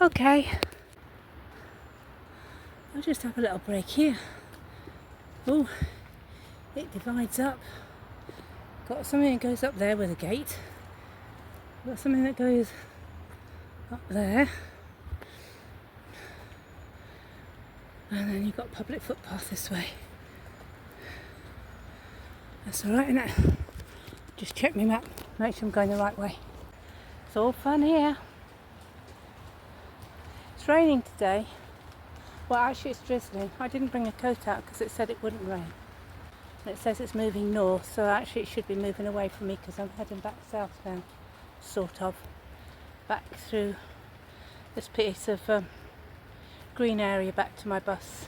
Okay, I'll just have a little break here. Oh, it divides up. Got something that goes up there with a gate. Got something that goes up there. And then you've got public footpath this way. That's alright, innit? Just check my map, make sure I'm going the right way. It's all fun here. It's raining today. Well, actually it's drizzling. I didn't bring a coat out because it said it wouldn't rain. And it says it's moving north, so actually it should be moving away from me because I'm heading back south now. Sort of. Back through this piece of green area back to my bus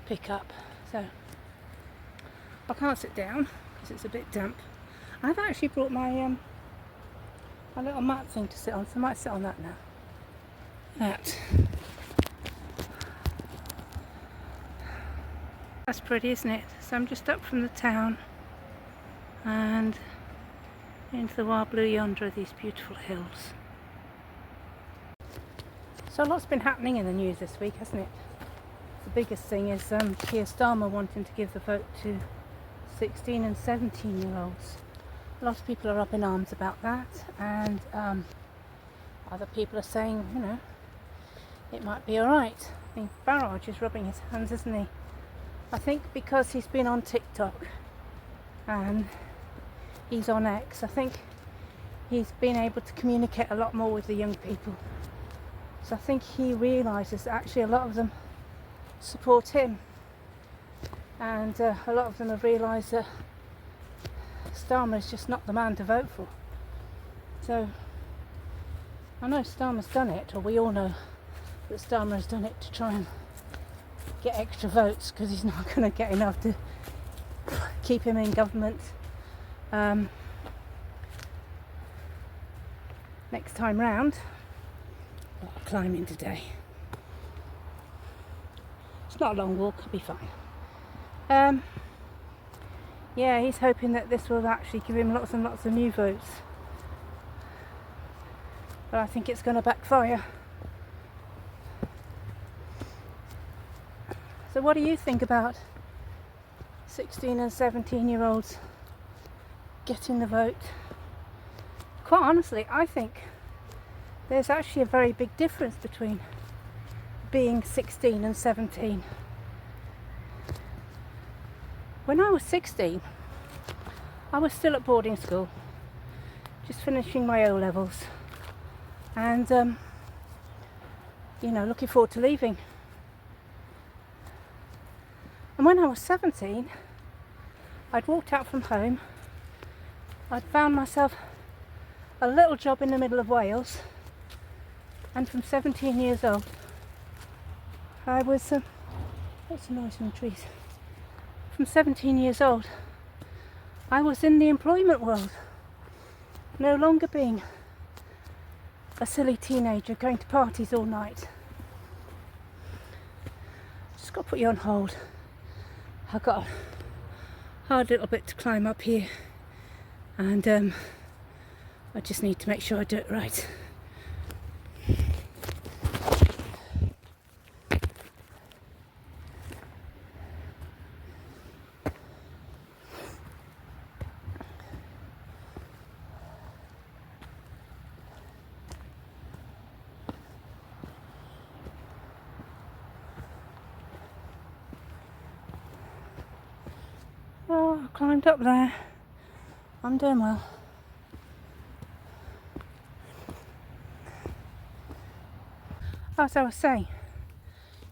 pickup. So I can't sit down because it's a bit damp. I've actually brought my my little mat thing to sit on, so I might sit on that now. That's pretty, isn't it? So I'm just up from the town and into the wild blue yonder of these beautiful hills. So a lot's been happening in the news this week, hasn't it? The biggest thing is Keir Starmer wanting to give the vote to 16 and 17 year olds. A lot of people are up in arms about that, and other people are saying, you know, it might be alright. I mean, Farage is rubbing his hands, isn't he? I think because he's been on TikTok and he's on X, I think he's been able to communicate a lot more with the young people. So I think he realises that actually a lot of them support him, and a lot of them have realised that Starmer is just not the man to vote for. So I know Starmer's done it, or we all know that Starmer has done it to try and get extra votes because he's not going to get enough to keep him in government next time round. Oh, climbing today. It's not a long walk, I'll be fine. Yeah, he's hoping that this will actually give him lots and lots of new votes. But I think it's going to backfire. So what do you think about 16 and 17 year olds getting the vote? Quite honestly, I think there's actually a very big difference between being 16 and 17. When I was 16, I was still at boarding school, just finishing my O levels, and you know, looking forward to leaving. And when I was 17, I'd walked out from home. I'd found myself a little job in the middle of Wales, and from 17 years old, I was what's the noise from the trees? From 17 years old, I was in the employment world, no longer being a silly teenager going to parties all night. Just got to put you on hold. I've got a hard little bit to climb up here, and I just need to make sure I do it right. Oh, I climbed up there. I'm doing well. As I was saying,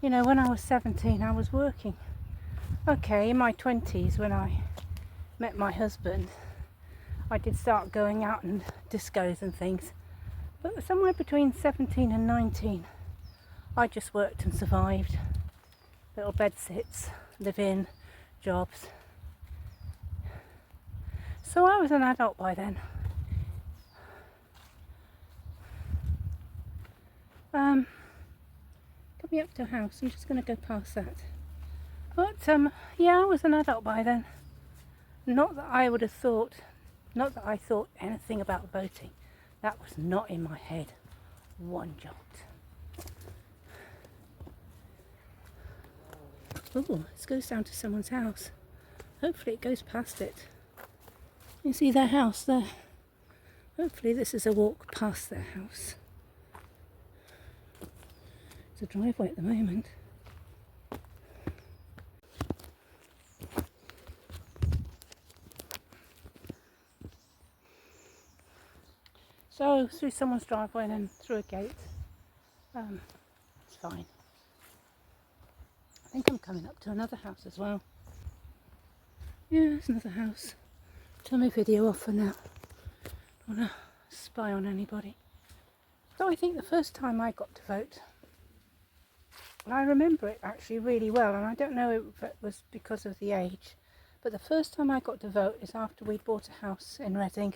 you know, when I was 17, I was working. Okay, in my 20s, when I met my husband, I did start going out and discos and things. But somewhere between 17 and 19, I just worked and survived. Little bed sits, live-in jobs. So I was an adult by then. Coming up to a house, I'm just going to go past that. But yeah, I was an adult by then. Not that I would have thought, not that I thought anything about voting. That was not in my head one jot. Oh, this goes down to someone's house. Hopefully it goes past it. You see their house there? Hopefully this is a walk past their house. It's a driveway at the moment. So through someone's driveway and then through a gate. It's fine. I think I'm coming up to another house as well. Yeah, there's another house. Turn my video off for now. Don't want to spy on anybody. So I think the first time I got to vote, and I remember it actually really well, and I don't know if it was because of the age, but the first time I got to vote is after we'd bought a house in Reading,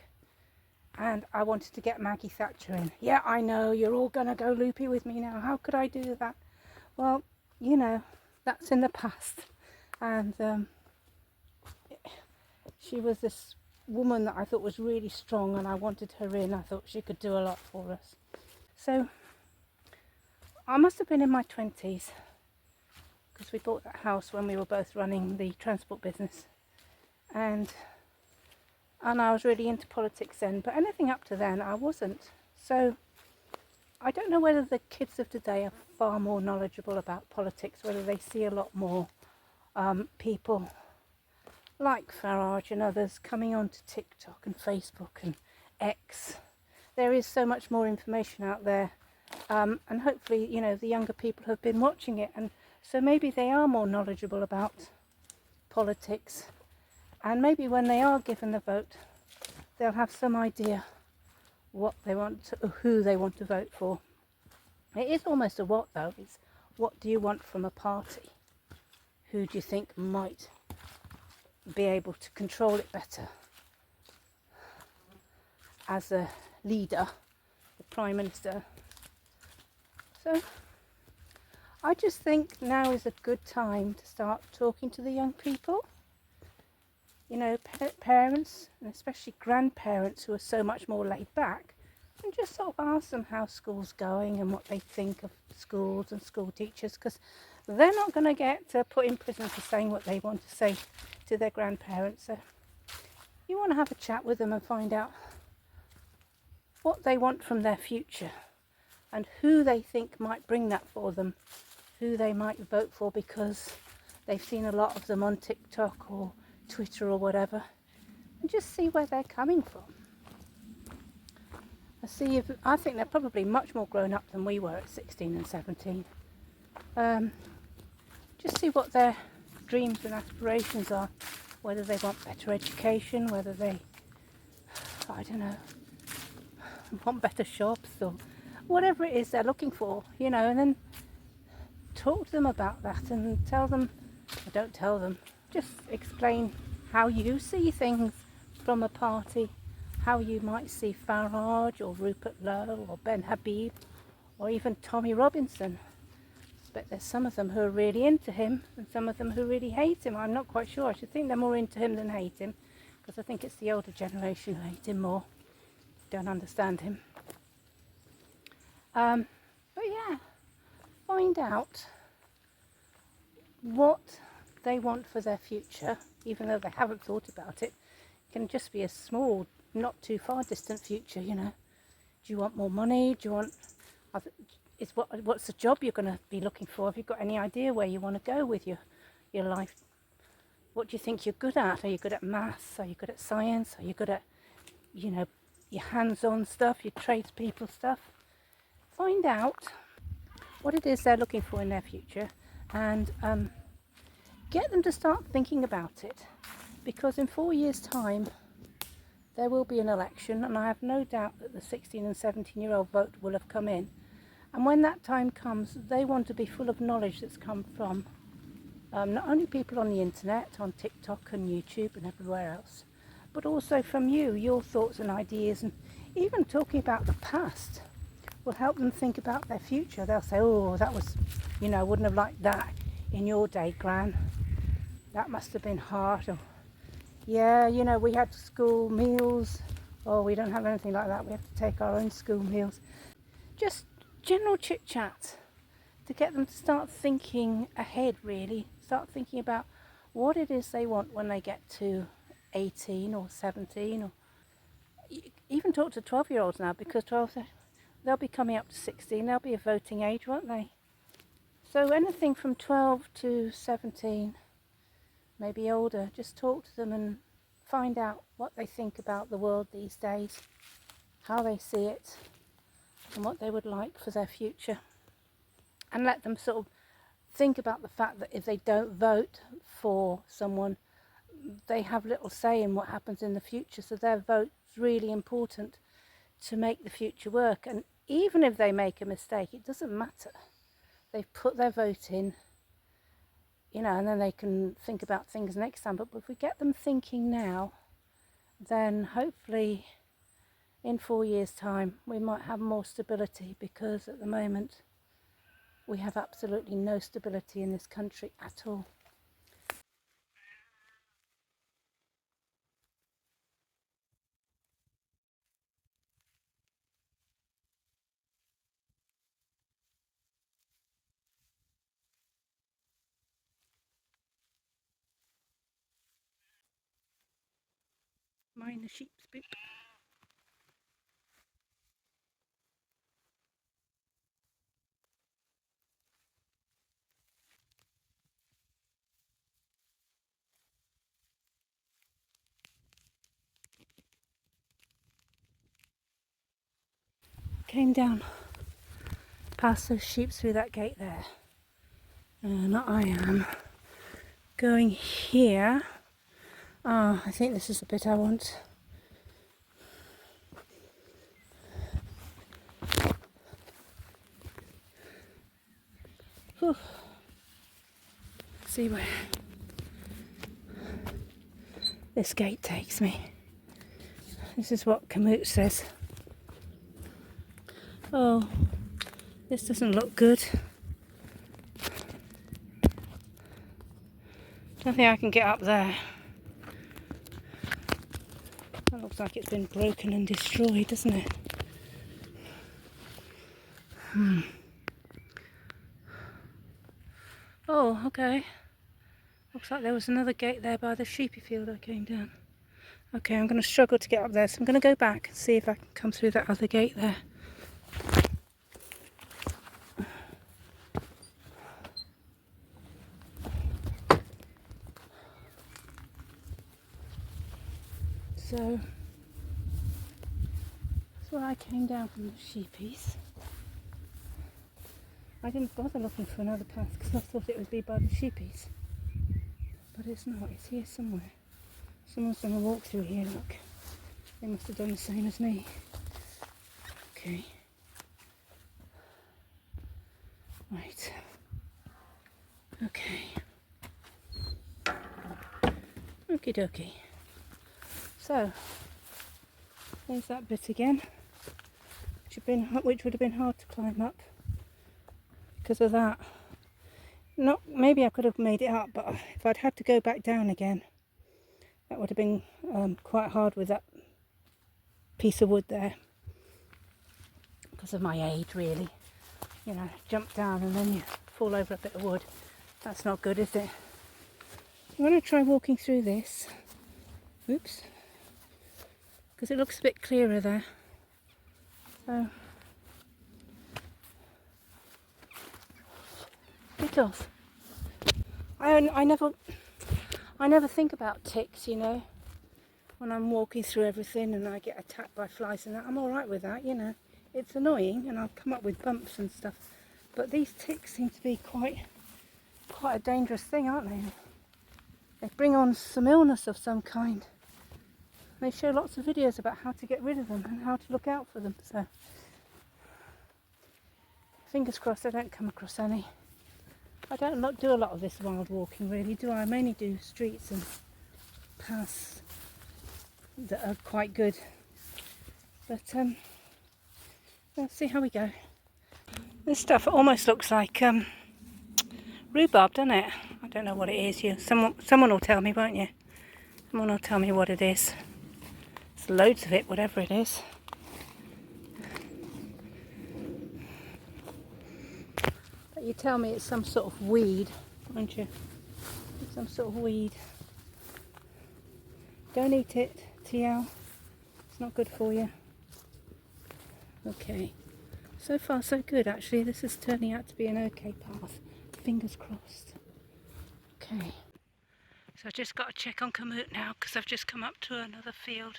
and I wanted to get Maggie Thatcher in. Yeah, I know, you're all going to go loopy with me now. How could I do that? Well, you know, that's in the past. And she was this woman that I thought was really strong, and I wanted her in. I thought she could do a lot for us. So I must have been in my 20s, because we bought that house when we were both running the transport business. And I was really into politics then, but anything up to then I wasn't. So I don't know whether the kids of today are far more knowledgeable about politics, whether they see a lot more people like Farage and others coming onto TikTok and Facebook and X. There is so much more information out there, and hopefully, you know, the younger people have been watching it, and so maybe they are more knowledgeable about politics. And maybe when they are given the vote, they'll have some idea what they want to, who they want to vote for. It is almost a what though. It's what do you want from a party? Who do you think might be able to control it better as a leader, the Prime Minister? So I just think now is a good time to start talking to the young people. You know, parents and especially grandparents who are so much more laid back, and just sort of ask them how school's going and what they think of schools and school teachers, because they're not going to get put in prison for saying what they want to say to their grandparents. So you want to have a chat with them and find out what they want from their future and who they think might bring that for them, who they might vote for because they've seen a lot of them on TikTok or Twitter or whatever, and just see where they're coming from. I think they're probably much more grown up than we were at 16 and 17. Just see what their dreams and aspirations are, whether they want better education, whether they, I don't know, want better shops or whatever it is they're looking for, you know, and then talk to them about that and tell them, or don't tell them, just explain how you see things from a party, how you might see Farage or Rupert Lowe or Ben Habib or even Tommy Robinson. I suspect there's some of them who are really into him and some of them who really hate him. I'm not quite sure. I should think they're more into him than hate him, because I think it's the older generation who hate him more, don't understand him. But yeah, find out what they want for their future, even though they haven't thought about it. It can just be a small, not too far distant future, you know. Do you want more money? Do you want, what's the job you're going to be looking for? Have you got any idea where you want to go with your life? What do you think you're good at? Are you good at maths? Are you good at science? Are you good at, you know, your hands-on stuff, your tradespeople stuff? Find out what it is they're looking for in their future, and get them to start thinking about it, because in 4 years' time there will be an election, and I have no doubt that the 16 and 17-year-old vote will have come in, and when that time comes they want to be full of knowledge that's come from not only people on the internet, on TikTok and YouTube and everywhere else, but also from you, your thoughts and ideas, and even talking about the past will help them think about their future. They'll say, oh, that was, you know, I wouldn't have liked that in your day, Gran. That must have been hard. Or, yeah, you know, we had school meals. Oh, we don't have anything like that. We have to take our own school meals. Just general chit chat to get them to start thinking ahead, really, start thinking about what it is they want when they get to 18 or 17, or even talk to 12-year-olds now, because they'll be coming up to 16, they'll be a voting age, won't they? So anything from 12 to 17, maybe older, just talk to them and find out what they think about the world these days, how they see it, and what they would like for their future. And let them sort of think about the fact that if they don't vote for someone, they have little say in what happens in the future. So their vote's really important to make the future work. And even if they make a mistake, it doesn't matter. They've put their vote in, you know, and then they can think about things next time. But if we get them thinking now, then hopefully in 4 years' time we might have more stability, because at the moment we have absolutely no stability in this country at all. Mind the sheep's poop. Came down past those sheep through that gate there, and I am going here. I think this is the bit I want. Whew. See where this gate takes me. This is what Kamut says. Oh, this doesn't look good. Don't think I can get up there. That looks like it's been broken and destroyed, doesn't it? Oh, okay. Looks like there was another gate there by the sheepy field I came down. Okay, I'm going to struggle to get up there, so I'm going to go back and see if I can come through that other gate there. So, that's where I came down from the sheepies. I didn't bother looking for another path because I thought it would be by the sheepies. But it's not, it's here somewhere. Someone's done a walk through here, look. They must have done the same as me. Okay. Right. Okay. Okie dokie. So, there's that bit again, which would have been hard to climb up because of that. Maybe I could have made it up, but if I'd had to go back down again, that would have been quite hard with that piece of wood there, because of my age, really. You know, jump down and then you fall over a bit of wood. That's not good, is it? I'm going to try walking through this. Oops. Because it looks a bit clearer there. So, get off. I never think about ticks, you know, when I'm walking through everything and I get attacked by flies and that. I'm all right with that, you know. It's annoying and I'll come up with bumps and stuff. But these ticks seem to be quite a dangerous thing, aren't they? They bring on some illness of some kind. They show lots of videos about how to get rid of them and how to look out for them. So, fingers crossed I don't come across any. I don't do a lot of this wild walking, really, do I? I mainly do streets and paths that are quite good. But let's see how we go. This stuff almost looks like rhubarb, doesn't it? I don't know what it is. Someone will tell me, won't you? Someone will tell me what it is. There's loads of it, whatever it is. But you tell me it's some sort of weed, won't you? some sort of weed. Don't eat it, TL. It's not good for you. Okay. So far so good actually. This is turning out to be an okay path. Fingers crossed. Okay. So I just got to check on Kamut now because I've just come up to another field.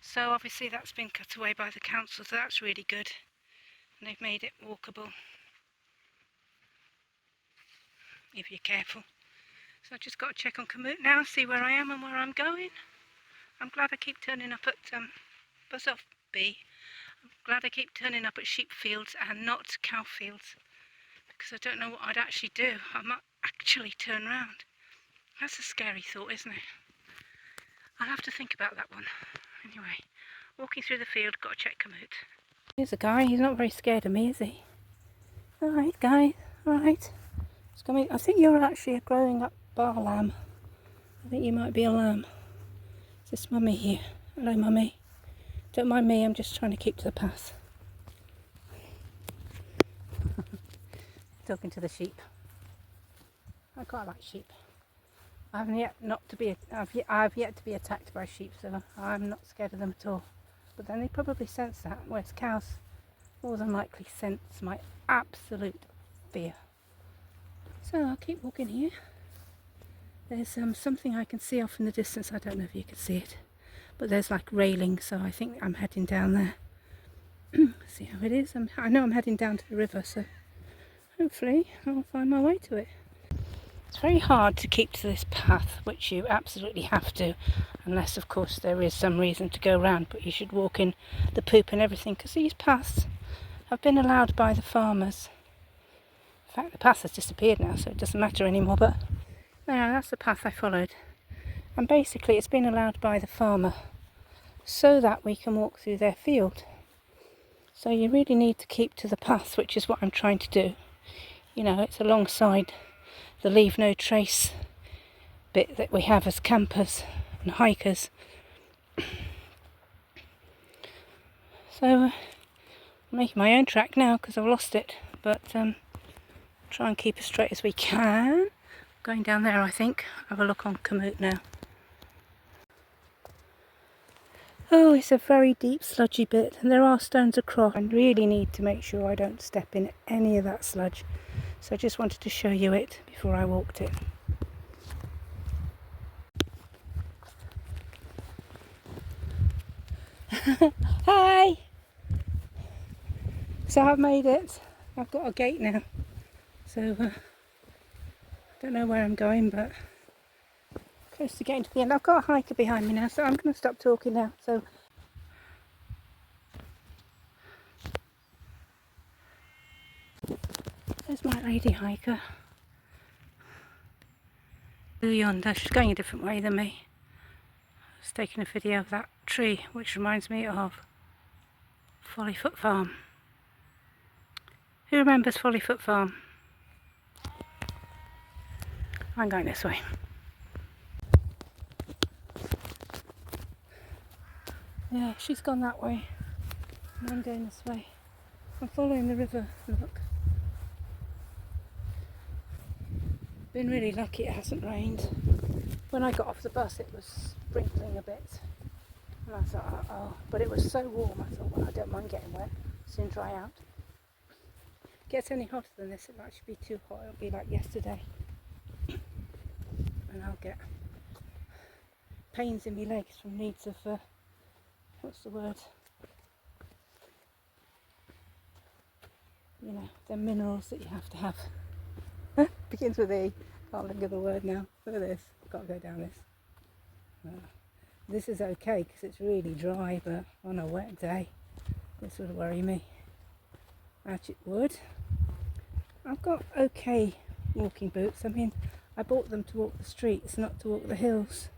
So obviously that's been cut away by the council, so that's really good. And they've made it walkable, if you're careful. So I've just got to check on Kamut now, see where I am and where I'm going. I'm glad I keep turning up at buzz off B. I'm glad I keep turning up at sheep fields and not cow fields, because I don't know what I'd actually do. I might actually turn round. That's a scary thought, isn't it? I'll have to think about that one. Anyway, walking through the field, got to check Kamut. Here's a guy, he's not very scared of me, is he? Alright guys, alright. It's coming. I think you're actually a growing up bar lamb. I think you might be a lamb. Is this Mummy here? Hello Mummy. Don't mind me, I'm just trying to keep to the path. Talking to the sheep. I quite like sheep. I've yet to be attacked by sheep, so I'm not scared of them at all. But then they probably sense that, whereas cows more than likely sense my absolute fear. So I'll keep walking here. There's something I can see off in the distance. I don't know if you can see it, but there's like railing, so I think I'm heading down there. See how it is. I know I'm heading down to the river, so hopefully I'll find my way to it. It's very hard to keep to this path, which you absolutely have to, unless of course there is some reason to go round, but you should walk in the poop and everything, because these paths have been allowed by the farmers. In fact, the path has disappeared now, so it doesn't matter anymore, but no, that's the path I followed. And basically it's been allowed by the farmer so that we can walk through their field. So you really need to keep to the path, which is what I'm trying to do. You know, it's alongside the leave no trace bit that we have as campers and hikers. So I'm making my own track now because I've lost it, but try and keep as straight as we can. Going down there, I think. Have a look on Kamut now. Oh, it's a very deep sludgy bit, and there are stones across. I really need to make sure I don't step in any of that sludge. So I just wanted to show you it before I walked it. Hi! So I've made it. I've got a gate now. So I don't know where I'm going, but close to getting to the end. I've got a hiker behind me now, so I'm going to stop talking now. So there's my lady hiker. Yonder, she's going a different way than me. I was taking a video of that tree, which reminds me of Follyfoot Farm. Who remembers Follyfoot Farm? I'm going this way. Yeah, she's gone that way. And I'm going this way. I'm following the river. Look. Been really lucky it hasn't rained. When I got off the bus it was sprinkling a bit. And I thought, oh, but it was so warm. I thought, well, I don't mind getting wet. Soon dry out. If it gets any hotter than this, it'll actually be too hot. It'll be like yesterday. And I'll get pains in my legs from needs of, what's the word? You know, the minerals that you have to have. Begins with E. Can't think of the word now. Look at this. I've got to go down this. This is okay because it's really dry, but on a wet day, this would worry me. Actually, it would. I've got okay walking boots. I mean, I bought them to walk the streets, not to walk the hills.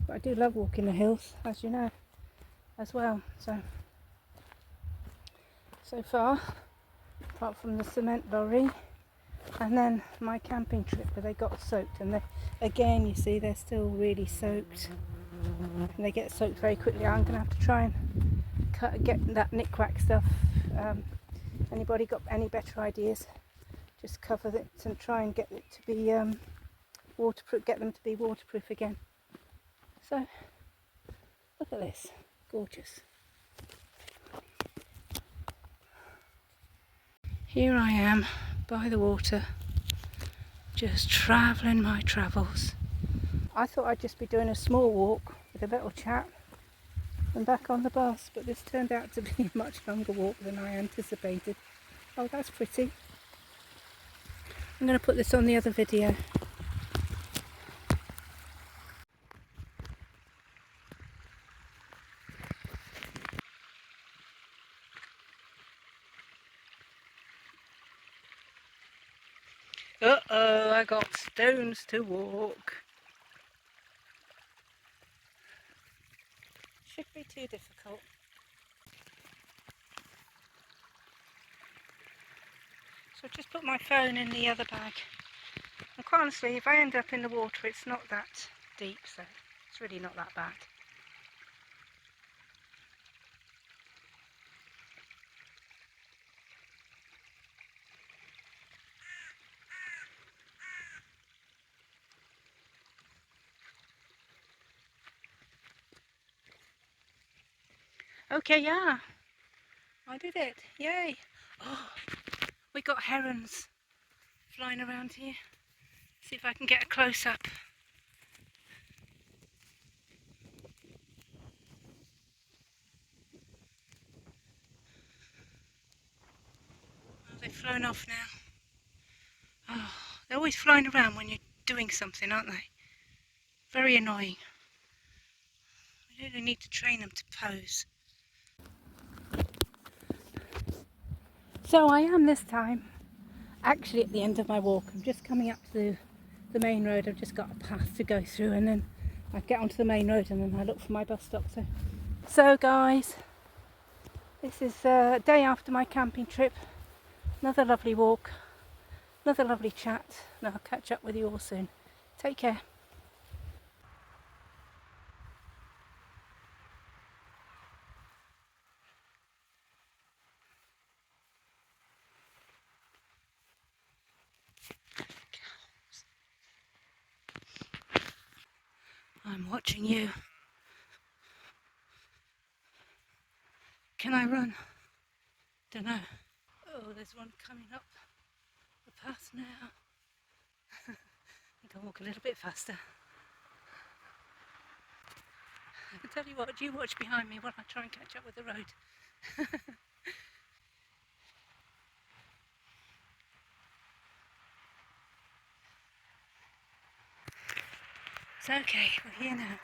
But I do love walking the hills, as you know, as well. So far, apart from the cement lorry, and then my camping trip where they got soaked, and again, you see, they're still really soaked, and they get soaked very quickly. I'm going to have to try and get that knick-knack stuff. Anybody got any better ideas? just cover it and try and get it to be waterproof, get them to be waterproof again. So look at this, gorgeous. Here I am by the water, just travelling my travels. I thought I'd just be doing a small walk with a little chat and back on the bus, but this turned out to be a much longer walk than I anticipated. Oh, that's pretty. I'm going to put this on the other video. Uh-oh, I got stones to walk. Should be too difficult. So I've just put my phone in the other bag. And quite honestly, if I end up in the water, it's not that deep, so it's really not that bad. Okay, yeah, I did it. Yay. Oh, we got herons flying around here. See if I can get a close-up. Oh, they've flown off now. Oh, they're always flying around when you're doing something, aren't they? Very annoying. We really need to train them to pose. So I am this time actually at the end of my walk. I'm just coming up to the main road. I've just got a path to go through, and then I get onto the main road and then I look for my bus stop. So guys, this is a day after my camping trip. Another lovely walk, another lovely chat, and I'll catch up with you all soon. Take care. I'm watching you. Can I run? Don't know. Oh, there's one coming up the path now. I think I'll walk a little bit faster. I can tell you what, you watch behind me while I try and catch up with the road. It's okay, we're here now.